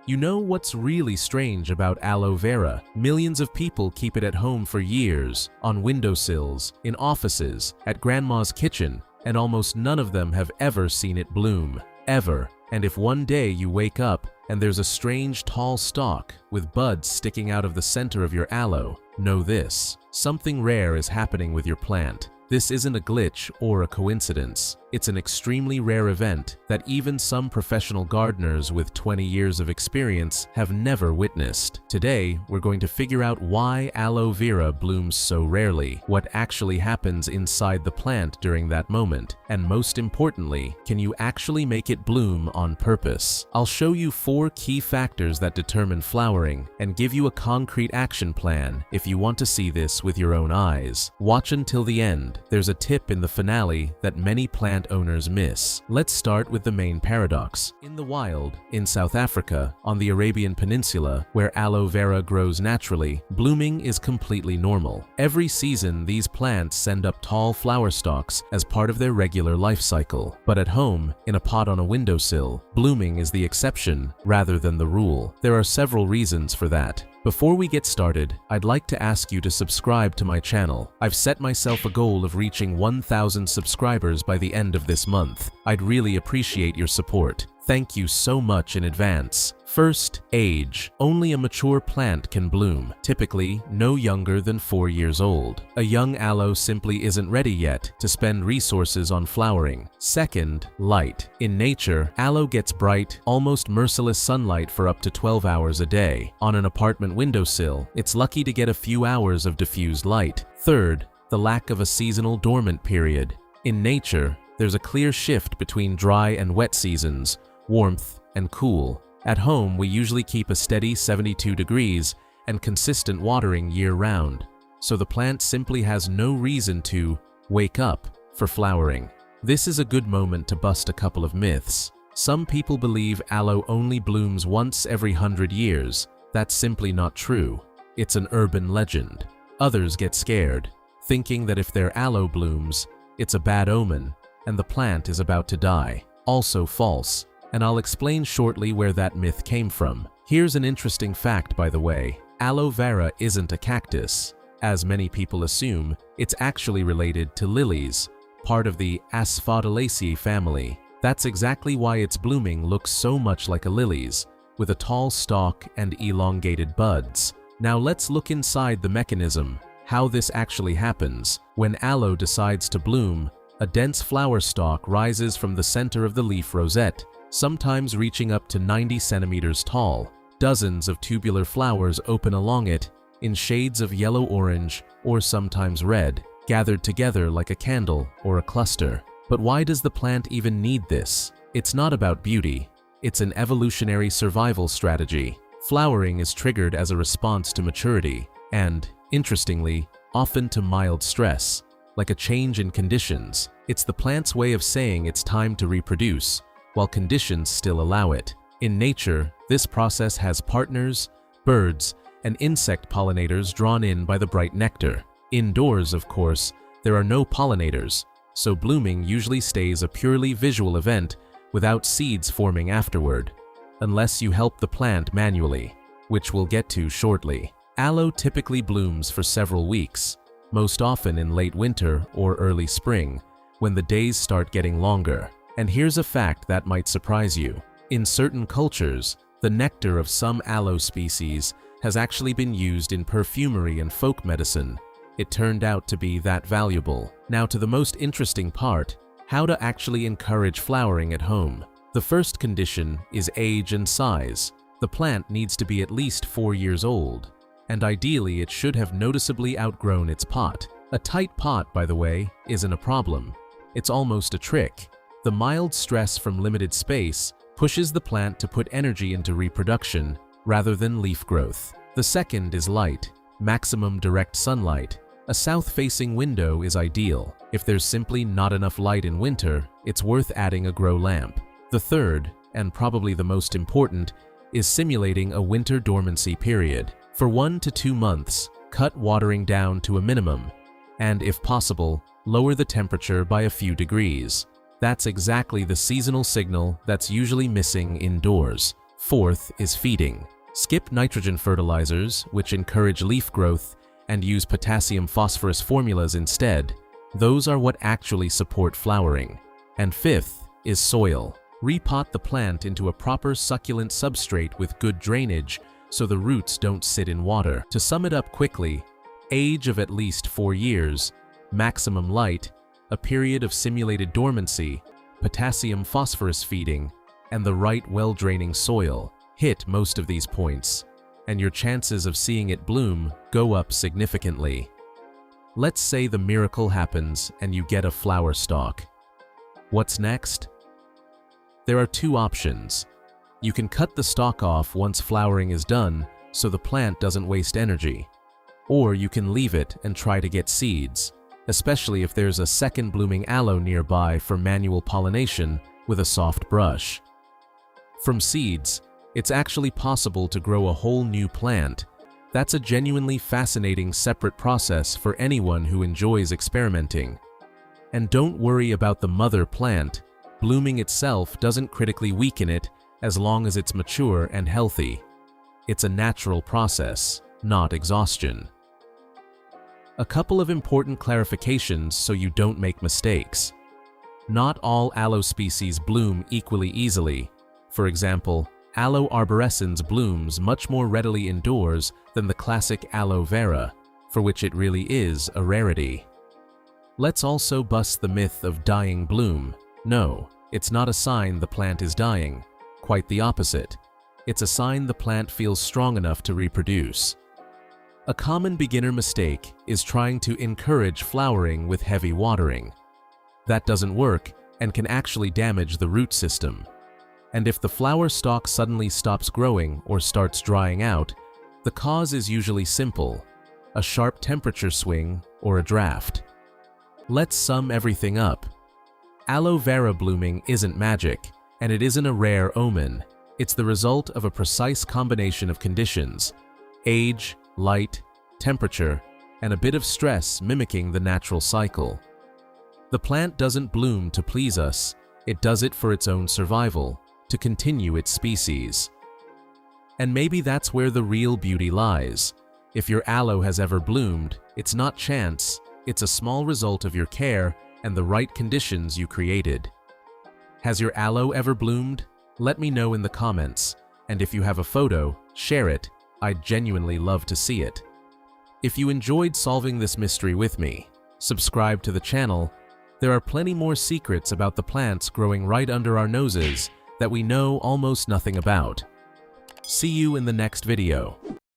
You know what's really strange about aloe vera? Millions of people keep it at home for years, on windowsills, in offices, at grandma's kitchen, and almost none of them have ever seen it bloom. Ever. And if one day you wake up and there's a strange tall stalk with buds sticking out of the center of your aloe, know this: something rare is happening with your plant. This isn't a glitch or a coincidence. It's an extremely rare event that even some professional gardeners with 20 years of experience have never witnessed. Today, we're going to figure out why aloe vera blooms so rarely, what actually happens inside the plant during that moment, and most importantly, can you actually make it bloom on purpose? I'll show you 4 key factors that determine flowering and give you a concrete action plan if you want to see this with your own eyes. Watch until the end. There's a tip in the finale that many plant owners miss. Let's start with the main paradox. In the wild, in South Africa, on the Arabian Peninsula, where aloe vera grows naturally, blooming is completely normal. Every season, these plants send up tall flower stalks as part of their regular life cycle. But at home, in a pot on a windowsill, blooming is the exception rather than the rule. There are several reasons for that. Before we get started, I'd like to ask you to subscribe to my channel. I've set myself a goal of reaching 1,000 subscribers by the end of this month. I'd really appreciate your support. Thank you so much in advance. First, age. Only a mature plant can bloom, typically no younger than 4 years old. A young aloe simply isn't ready yet to spend resources on flowering. Second, light. In nature, aloe gets bright, almost merciless sunlight for up to 12 hours a day. On an apartment windowsill, it's lucky to get a few hours of diffused light. Third, the lack of a seasonal dormant period. In nature, there's a clear shift between dry and wet seasons, warmth and cool. At home, we usually keep a steady 72 degrees and consistent watering year-round, so the plant simply has no reason to wake up for flowering. This is a good moment to bust a couple of myths. Some people believe aloe only blooms once every 100 years. That's simply not true. It's an urban legend. Others get scared, thinking that if their aloe blooms, it's a bad omen and the plant is about to die. Also false. And I'll explain shortly where that myth came from. Here's an interesting fact, by the way. Aloe vera isn't a cactus. As many people assume, it's actually related to lilies, part of the Asphodelaceae family. That's exactly why its blooming looks so much like a lily's, with a tall stalk and elongated buds. Now let's look inside the mechanism, how this actually happens. When aloe decides to bloom, a dense flower stalk rises from the center of the leaf rosette, sometimes reaching up to 90 centimeters tall. Dozens of tubular flowers open along it in shades of yellow-orange or sometimes red, gathered together like a candle or a cluster. But why does the plant even need this? It's not about beauty. It's an evolutionary survival strategy. Flowering is triggered as a response to maturity and, interestingly, often to mild stress, like a change in conditions. It's the plant's way of saying it's time to reproduce, while conditions still allow it. In nature, this process has partners, birds, and insect pollinators drawn in by the bright nectar. Indoors, of course, there are no pollinators, so blooming usually stays a purely visual event without seeds forming afterward, unless you help the plant manually, which we'll get to shortly. Aloe typically blooms for several weeks, most often in late winter or early spring, when the days start getting longer. And here's a fact that might surprise you. In certain cultures, the nectar of some aloe species has actually been used in perfumery and folk medicine. It turned out to be that valuable. Now to the most interesting part, how to actually encourage flowering at home. The first condition is age and size. The plant needs to be at least 4 years old, and ideally it should have noticeably outgrown its pot. A tight pot, by the way, isn't a problem. It's almost a trick. The mild stress from limited space pushes the plant to put energy into reproduction rather than leaf growth. The second is light, maximum direct sunlight. A south-facing window is ideal. If there's simply not enough light in winter, it's worth adding a grow lamp. The third, and probably the most important, is simulating a winter dormancy period. For 1 to 2 months, cut watering down to a minimum, and if possible, lower the temperature by a few degrees. That's exactly the seasonal signal that's usually missing indoors. Fourth is feeding. Skip nitrogen fertilizers, which encourage leaf growth, and use potassium-phosphorus formulas instead. Those are what actually support flowering. And fifth is soil. Repot the plant into a proper succulent substrate with good drainage so the roots don't sit in water. To sum it up quickly, age of at least 4 years, maximum light, a period of simulated dormancy, potassium-phosphorus feeding, and the right well-draining soil. Hit most of these points, and your chances of seeing it bloom go up significantly. Let's say the miracle happens and you get a flower stalk. What's next? There are 2 options. You can cut the stalk off once flowering is done so the plant doesn't waste energy. Or you can leave it and try to get seeds, especially if there's a second blooming aloe nearby for manual pollination with a soft brush. From seeds, it's actually possible to grow a whole new plant. That's a genuinely fascinating separate process for anyone who enjoys experimenting. And don't worry about the mother plant. Blooming itself doesn't critically weaken it as long as it's mature and healthy. It's a natural process, not exhaustion. A couple of important clarifications so you don't make mistakes. Not all aloe species bloom equally easily. For example, Aloe arborescens blooms much more readily indoors than the classic Aloe Vera, for which it really is a rarity. Let's also bust the myth of dying bloom. No, it's not a sign the plant is dying. Quite the opposite. It's a sign the plant feels strong enough to reproduce. A common beginner mistake is trying to encourage flowering with heavy watering. That doesn't work and can actually damage the root system. And if the flower stalk suddenly stops growing or starts drying out, the cause is usually simple: a sharp temperature swing or a drought. Let's sum everything up. Aloe Vera blooming isn't magic, and it isn't a rare omen. It's the result of a precise combination of conditions: age, light, temperature, and a bit of stress mimicking the natural cycle. The plant doesn't bloom to please us, it does it for its own survival, to continue its species. And maybe that's where the real beauty lies. If your aloe has ever bloomed, it's not chance, it's a small result of your care and the right conditions you created. Has your aloe ever bloomed? Let me know in the comments, and if you have a photo, share it. I'd genuinely love to see it. If you enjoyed solving this mystery with me, subscribe to the channel. There are plenty more secrets about the plants growing right under our noses that we know almost nothing about. See you in the next video.